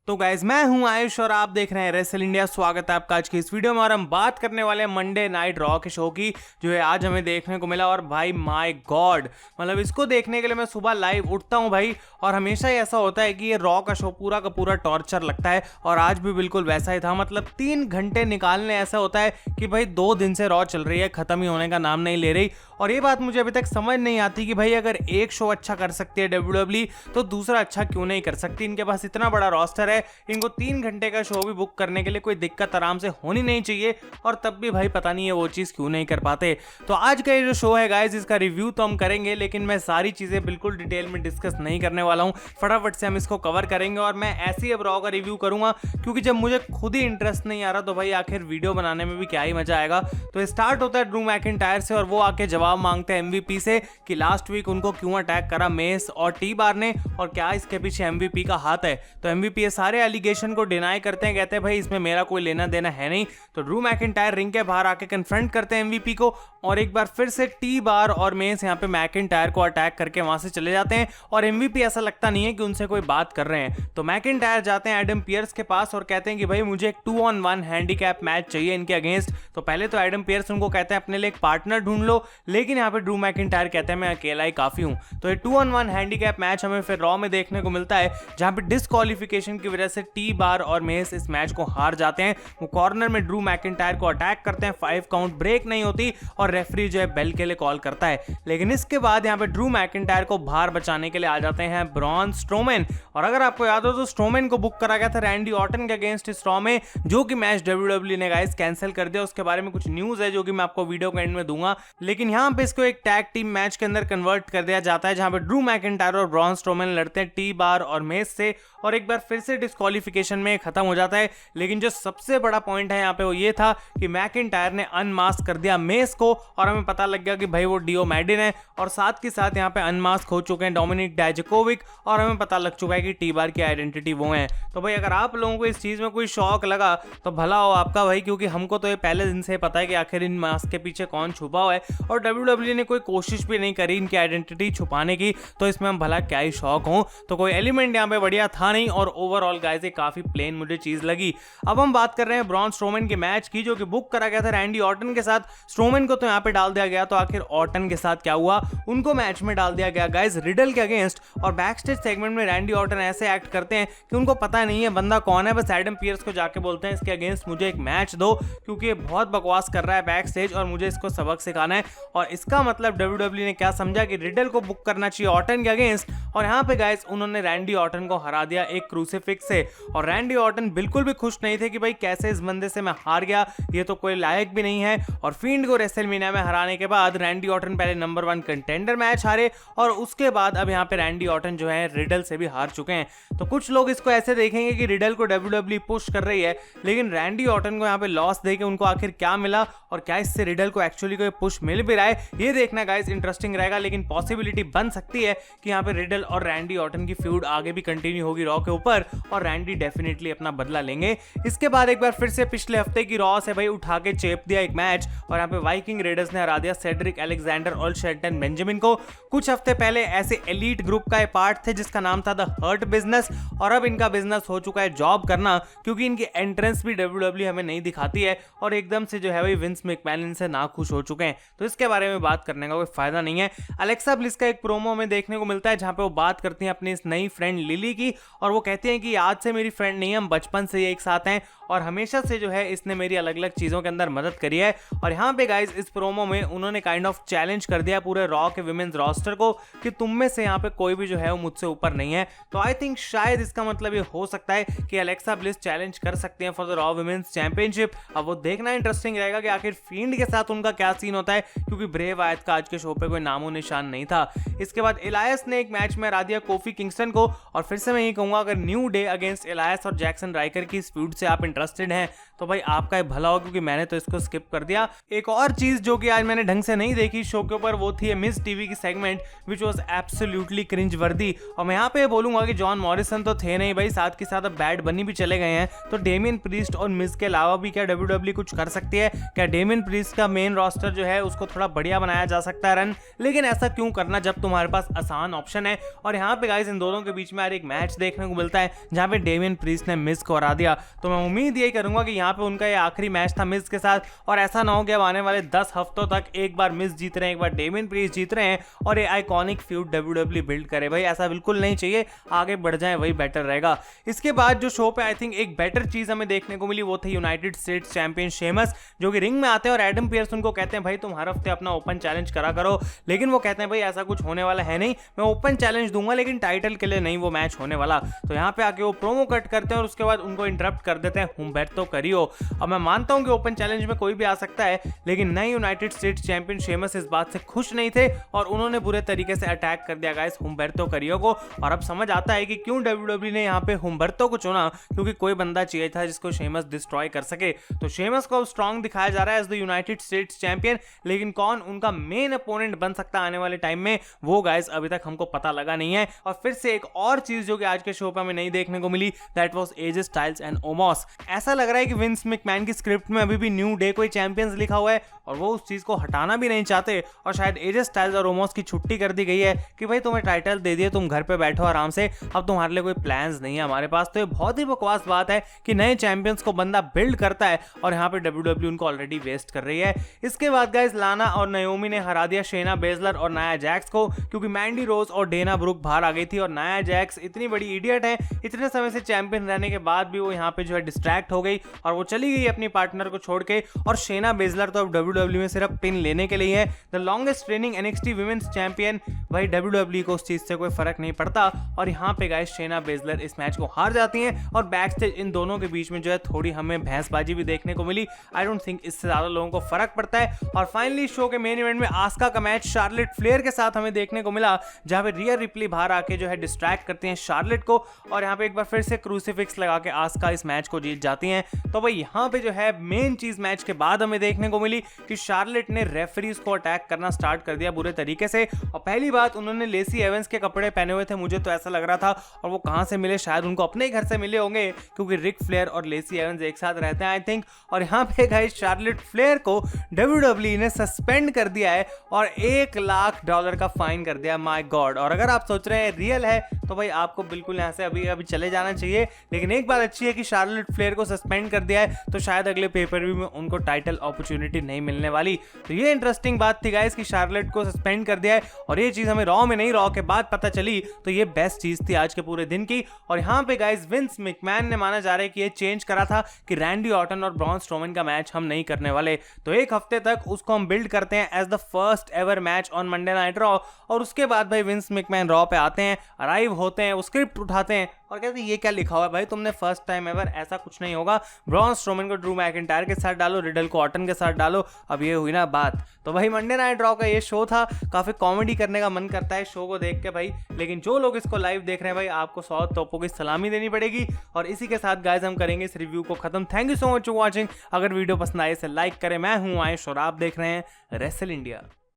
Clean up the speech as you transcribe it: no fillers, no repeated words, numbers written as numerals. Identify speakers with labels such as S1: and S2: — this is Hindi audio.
S1: तो गाइज मैं हूं आयुष और आप देख रहे हैं रेसल इंडिया। स्वागत है आपका आज की इस वीडियो में और हम बात करने वाले हैं मंडे नाइट रॉ के शो की, जो है आज हमें देखने को मिला। और भाई माय गॉड, मतलब इसको देखने के लिए मैं सुबह लाइव उठता हूं भाई, और हमेशा ही ऐसा होता है कि ये रॉ का शो पूरा का पूरा टॉर्चर लगता है। और आज भी बिल्कुल वैसा ही था, मतलब 3 घंटे निकालने ऐसा होता है कि भाई 2 दिन से रॉ चल रही है, खत्म ही होने का नाम नहीं ले रही। और ये बात मुझे अभी तक समझ नहीं आती कि भाई अगर एक शो अच्छा कर सकती है डब्ल्यूडब्ल्यूई तो दूसरा अच्छा क्यों नहीं कर सकती। इनके पास इतना बड़ा रोस्टर है, इनको 3 घंटे का शो भी बुक करने के लिए कोई दिक्कत आराम से होनी नहीं चाहिए, और तब भी भाई पता नहीं है वो चीज़ क्यों नहीं कर पाते। तो आज का ये जो शो है गाइज, इसका रिव्यू तो हम करेंगे, लेकिन मैं सारी चीज़ें बिल्कुल डिटेल में डिस्कस नहीं करने वाला हूँ। फटाफट से हम इसको कवर करेंगे और मैं ऐसे ही अब रॉ का रिव्यू करूंगा, क्योंकि जब मुझे खुद ही इंटरेस्ट नहीं आ रहा तो भाई आखिर वीडियो बनाने में भी क्या ही मजा आएगा। तो स्टार्ट होता है ड्रू मैकिंटायर से, और वो आके जवाब मांगते हैं MVP से कि लास्ट वीक उनको क्यों अटैक करा मेस और टी बार ने, और क्या इसके पीछे MVP का हाथ है। तो MVP ये सारे एलिगेशन को डिनाई करते हैं, कहते हैं भाई इसमें मेरा कोई लेना देना है नहीं। तो ड्रू मैकिंटायर रिंग के बाहर आके कन्फ्रंट करते हैं MVP को, और एक बार फिर से टी बार और मेस यहाँ पे मैकिंटायर को अटैक करके वहां से चले जाते हैं। और MVP ऐसा लगता नहीं है कि उनसे कोई बात कर रहे हैं। तो मैकिंटायर जाते हैं एडम पियर्स के पास और कहते हैं कि भाई मुझे एक 2-on-1 हैंडीकैप मैच चाहिए इनके अगेंस्ट। तो पहले तो एडम पियर्स उनको कहते हैं अपने लिए एक पार्टनर ढूंढ लो, लेकिन यहाँ पे ड्रू मैकिंटायर कहते हैं मैं अकेला ही काफी हूं। तो ये 2-on-1 हैंडीकैप मैच हमें फिर रॉ में देखने को मिलता है, जहां पे डिस्क्वालिफिकेशन की वजह से टी बार और मेस इस मैच को हार जाते हैं। वो कॉर्नर में ड्रू मैकिंटायर को अटैक करते हैं, 5 काउंट ब्रेक नहीं होती और रेफरी जो है बेल के लिए कॉल करता है। लेकिन इसके बाद यहाँ पे ड्रू मैकिंटायर को बाहर बचाने के लिए आ जाते हैं ब्रॉन स्ट्रोमैन। और अगर आपको याद हो तो स्ट्रोमैन को बुक करा गया था रैंडी ऑर्टन के अगेंस्ट इस रॉ में, जो कि मैच डब्ल्यूडब्ल्यूई ने गाइस कैंसिल कर दिया। उसके बारे में कुछ न्यूज है जो कि मैं आपको वीडियो के एंड में दूंगा। लेकिन यहाँ पे इसको एक टैग टीम मैच के अंदर कन्वर्ट कर दिया जाता है, जहां पे ड्रू मैकिंटायर और ब्रॉन स्ट्रोमैन लड़ते हैं टी बार और मेस से, और एक बार फिर से डिस्क्वालिफिकेशन में खत्म हो जाता है। लेकिन जो सबसे बड़ा पॉइंट है यहाँ पे वो ये था कि मैकिंटायर ने अनमास्क कर दिया मेस को, और हमें पता लग गया कि भाई वो डियो मैडिन है, और साथ के साथ यहाँ पे अनमास्क हो चुके हैं डोमिनिक डायजाकोविक, और हमें पता लग चुका है कि टी बार की आइडेंटिटी वो है। तो भाई अगर आप लोगों को इस चीज में कोई शौक लगा तो भला हो आपका भाई, क्योंकि हमको तो ये पहले दिन से पता है कि आखिर इन मास्क के पीछे कौन छुपा हुआ है, और डब्ल्यूडब्ल्यूई ने कोई कोशिश भी नहीं करी इनकी आइडेंटिटी छुपाने की। तो इसमें हम भला क्या ही शौक हो। तो कोई एलिमेंट यहाँ पे बढ़िया था नहीं, और ओवरऑल गाइस ये काफी प्लेन मुझे चीज लगी। अब हम बात कर रहे हैं ब्रॉन स्ट्रोमैन के मैच की, जो कि बुक करा गया था रैंडी ऑर्टन के साथ। स्ट्रोमैन को तो यहाँ पे डाल दिया गया, तो आखिर ऑर्टन के साथ क्या हुआ, उनको मैच में डाल दिया गया गाइस रिडल के अगेंस्ट। और बैक स्टेज सेगमेंट में रैंडी ऑर्टन ऐसे एक्ट करते हैं कि उनको पता नहीं है बंदा कौन है, बस एडम पियर्स को जाके बोलते हैं इसके अगेंस्ट मुझे एक मैच दो, क्योंकि ये बहुत बकवास कर रहा है बैक स्टेज और मुझे इसको सबक सिखाना है। और इसका मतलब डब्ल्यूडब्ल्यूई ने क्या समझा कि रिडल को बुक करना चाहिए ऑर्टन के अगेंस्ट, और यहाँ पे गाइस उन्होंने रैंडी ऑर्टन को हरा दिया एक क्रूसीफिक्स से। और रैंडी ऑर्टन बिल्कुल भी खुश नहीं थे कि भाई कैसे इस बंदे से मैं हार गया, ये तो कोई लायक भी नहीं है। और फील्ड को रेसलमेनिया में हराने के बाद रैंडी ऑर्टन पहले नंबर 1 कंटेंडर मैच हारे, और उसके बाद अब यहाँ पे रैंडी ऑर्टन जो है रिडल से भी हार चुके हैं। तो कुछ लोग इसको ऐसे देखेंगे कि रिडल को डब्ल्यूडब्ल्यूई पुश कर रही है, लेकिन रैंडी ऑर्टन को यहाँ पे लॉस देके उनको आखिर क्या मिला, और क्या इससे रिडल को एक्चुअली कोई पुश मिल भी रहा है, ये देखना गाइस इंटरेस्टिंग रहेगा। लेकिन पॉसिबिलिटी बन सकती है कि यहाँ पे रिडल और रैंडी ऑर्टन की फ्यूड आगे भी कंटिन्यू होगी रॉ के ऊपर, और रैंडी डेफिनेटली अपना बदला लेंगे। इसके बाद एक बार फिर से पिछले हफ्ते की रॉ से भाई उठा के चेप दिया एक मैच, और यहाँ पे वाइकिंग रेडर्स ने हरा दिया सेड्रिक अलेक्जेंडर और शेल्टन बेंजामिन को। कुछ हफ्ते पहले ऐसे एलीट ग्रुप का एक पार्ट थे जिसका नाम था द हर्ट बिजनेस, और अब इनका बिजनेस हो चुका है जॉब करना, क्योंकि इनकी एंट्रेंस भी डब्ल्यूडब्ल्यूई हमें नहीं दिखाती है, और एकदम से जो है भाई विंस मैकमैन इनसे नाखुश हो चुके हैं। तो इसके बारे में बात करने का कोई फायदा नहीं है। अलेक्सा ब्लिस का एक प्रोमो में देखने को मिलता है, जहां पे वो बात करती हैं अपनी इस नई फ्रेंड लिली की, और वो कहती हैं कि आज से मेरी फ्रेंड नहीं है, हम बचपन से एक साथ हैं, और हमेशा से जो है इसने मेरी अलग अलग चीजों के अंदर मदद करी है। और यहाँ पे गाइज इस प्रोमो में उन्होंने काइंड ऑफ चैलेंज कर दिया पूरे रॉ के विमेंस रोस्टर को कि तुम में से यहाँ पे कोई भी जो है वो मुझसे ऊपर नहीं है। तो आई थिंक शायद इसका मतलब ये हो सकता है कि अलेक्सा ब्लिस चैलेंज कर सकते हैं for the raw women's championship. अब वो देखना इंटरेस्टिंग रहेगा कि आखिर फील्ड के साथ उनका क्या सीन होता है, क्योंकि ब्रे वायत का आज के शो पे कोई नामो निशान नहीं था। इसके बाद एलायस ने एक मैच में हरा दिया कोफी किंगस्टन को, और फिर से मैं ये कहूंगा अगर न्यू डे अगेंस्ट एलायस और जैक्सन राइकर की इस फ्यूड से आप इंटरेस्टेड हैं तो भाई आपका भला हो, क्योंकि मैंने तो इसको स्किप कर दिया। एक और चीज जो कि आज मैंने ढंग से नहीं देखी शो के ऊपर, वो थी मिस टीवी की segment which was absolutely cringe वर्दी। और मैं यहाँ पे बोलूंगा कि जॉन मॉरिसन तो थे नहीं भाई, साथ के साथ अब बैड बनी भी चले गए हैं, तो डेमियन प्रीस्ट और मिस के अलावा भी क्या WWE कुछ कर सकती है? क्या डेमियन प्रीस्ट का मेन रोस्टर जो है उसको थोड़ा बढ़िया बनाया जा सकता है रन? लेकिन ऐसा क्यों करना जब तुम्हारे पास आसान ऑप्शन है। और यहाँ पे गाइस इन दोनों के बीच में यार एक मैच देखने को मिलता है जहाँ पे डेमियन प्रीस्ट ने मिस को हरा दिया। तो मैं उम्मीद यही करूंगा कि यहाँ पे उनका ये आखिरी मैच था मिस के साथ, और ऐसा ना हो कि अब आने वाले 10 हफ्तों तक एक बार मिस जीत रहे हैं, एक बार डेमियन प्रीस्ट जीत रहे हैं और ये आइकॉनिक फ्यूड WWE बिल्ड करे। भाई ऐसा बिल्कुल नहीं चाहिए, आगे बढ़ जाए वही बेटर रहेगा। इसके बाद जो शो पे आई थिंक एक बेटर चीज हमें देखने को मिली वो थी यूनाइटेड स्टेट्स चैंपियन शेमस, जो कि रिंग में आते हैं और एडम पियर्स उनको कहते हैं भाई तुम हर हफ्ते अपना ओपन चैलेंज करा करो। लेकिन वो कहते हैं भाई ऐसा कुछ होने वाला है नहीं, मैं ओपन चैलेंज दूंगा लेकिन टाइटल के लिए नहीं वो मैच होने वाला। तो यहाँ पे आके वो प्रोमो कट करते हैं और उसके बाद उनको इंटरप्ट कर देते हैं हुम्बर्तो कैरियो। अब मैं मानता हूँ कि ओपन चैलेंज में कोई भी आ सकता है, लेकिन नए यूनाइटेड स्टेट्स चैंपियन शेमस इस बात से खुश नहीं थे और उन्होंने बुरे तरीके से अटैक कर दिया गाइस हुम्बर्तो कैरियो को। और अब समझ आता है कि क्यों WWE ने यहाँ पे हुम्बर्तो को चुना, क्योंकि कोई बंदा चाहिए था जिसको शेमस डिस्ट्रॉय कर सके। तो शेमस को स्ट्रॉन्ग दिखाया जा रहा है as the United States champion, लेकिन कौन उनका मेन अपोनेंट बन सकता है आने वाले टाइम में, वो गाइस अभी तक हमको पता लगा नहीं है। और फिर से एक और चीज जो कि आज के शो पे हमें नहीं देखने को मिली, that was AJ Styles and Omos. ऐसा लग रहा है कि विंस मैकमैन की स्क्रिप्ट में अभी भी न्यू डे कोई चैंपियंस लिखा हुआ है और वो उस चीज को हटाना भी नहीं चाहते, और शायद एजे स्टाइल्स और ओमोस की छुट्टी कर दी गई है कि भाई तुम्हें टाइटल दे दिए, तुम घर पे बैठो आराम से, अब तुम्हारे लिए कोई प्लान्स नहीं है हमारे पास। तो ये बहुत ही बकवास बात है कि नए चैंपियंस को बंदा बिल्ड करता है और यहाँ पे WWE उनको ऑलरेडी वेस्ट कर रही है। इसके बाद गाइस लाना और नाओमी ने हरा दिया शेना बेजलर और नाया जैक्स को, क्योंकि मैंडी रोज और डेना ब्रुक बाहर आ गई थी और नाया जैक्स इतनी बड़ी इडियट है, इतने समय से चैंपियन रहने के बाद भी वो यहाँ पे जो है डिस्ट्रैक्ट हो गई और वो चली गई अपनी पार्टनर को छोड़ के। और शेना बेजलर तो अब WWE में सिर्फ पिन लेने के लिए है, the longest training NXT women's champion. भाई WWE को उस चीज से कोई फर्क नहीं पड़ता। और यहाँ पे गाइस शेना बेजलर इस मैच को हार जाती हैं और बैक स्टेज इन दोनों के बीच में जो है थोड़ी हमें भैंसबाजी भी देखने को मिली। आई डोंट थिंक इससे ज्यादा लोगों को फर्क पड़ता है। और फाइनली शो के मेन इवेंट में आस्का का मैच शार्लेट फ्लेयर के साथ हमें देखने को मिला, जहां पे रिया रिप्ली बाहर आके जो है डिस्ट्रैक्ट करती हैं शार्लेट को और यहाँ पे एक बार फिर से क्रूसीफिक्स लगा के आस्का इस मैच को जीत जाती हैं। तो भाई यहाँ पे जो है मेन चीज मैच के बाद हमें देखने को मिली कि शार्लेट ने रेफरीज को अटैक करना स्टार्ट कर दिया बुरे तरीके से। और पहली बात, उन्होंने लेसी एवंस के कपड़े पहने हुए थे, मुझे तो ऐसा लग रहा था, और वो कहां से मिले, शायद उनको अपने घर से मिले होंगे, क्योंकि रिक फ्लेयर और लेसी एवंस एक साथ रहते हैं आई थिंक। और यहाँ पे गाइस शार्लेट फ्लेयर को WWE ने सस्पेंड कर दिया है और $1 लाख का फाइन कर दिया। My God. और अगर आप सोच रहे हैं रियल है तो भाई आपको बिल्कुल यहाँ से अभी चले जाना चाहिए। लेकिन एक बात अच्छी है कि शार्लेट फ्लेयर को सस्पेंड कर दिया है, तो शायद अगले पेपर व्यू में उनको टाइटल अपॉर्चुनिटी नहीं मिलने वाली। तो ये इंटरेस्टिंग बात थी गाइस कि शार्लेट को सस्पेंड कर दिया है, और ये चीज हमें रॉ में नहीं रॉ के बाद पता चली, तो ये बेस्ट चीज थी आज के पूरे दिन की। और यहाँ पे गाइस विंस मैकमैन ने माना जा रहा है कि ये चेंज करा था कि रैंडी ऑर्टन और ब्रॉन स्ट्रोमन का मैच हम नहीं करने वाले, तो एक हफ्ते तक उसको हम बिल्ड करते हैं as the first ever match on Monday night Raw. और उसके बाद भाई विंस मैकमैन रॉ पे आते हैं, अराइव होते हैं, वो स्क्रिप्ट उठाते हैं और कहते हैं ये क्या लिखा हुआ है भाई तुमने, फर्स्ट टाइम एवर, ऐसा कुछ नहीं होगा। ब्रॉन स्ट्रोमन को ड्रू मैकिंटायर के साथ डालो, रिडल को ऑर्टन के साथ डालो। अब ये हुई ना बात। तो भाई मंडे नाइट रॉ का ये शो था, काफी कॉमेडी करने का मन करता है शो को देख के भाई, लेकिन जो लोग इसको लाइव देख रहे हैं भाई आपको 100 तोपों की सलामी देनी पड़ेगी। और इसी के साथ गाइस हम करेंगे इस रिव्यू को खत्म। Thank you so much for watching. अगर वीडियो पसंद आए इसे लाइक करें। मैं हूं आयुष और आप देख रहे हैं रेसल इंडिया।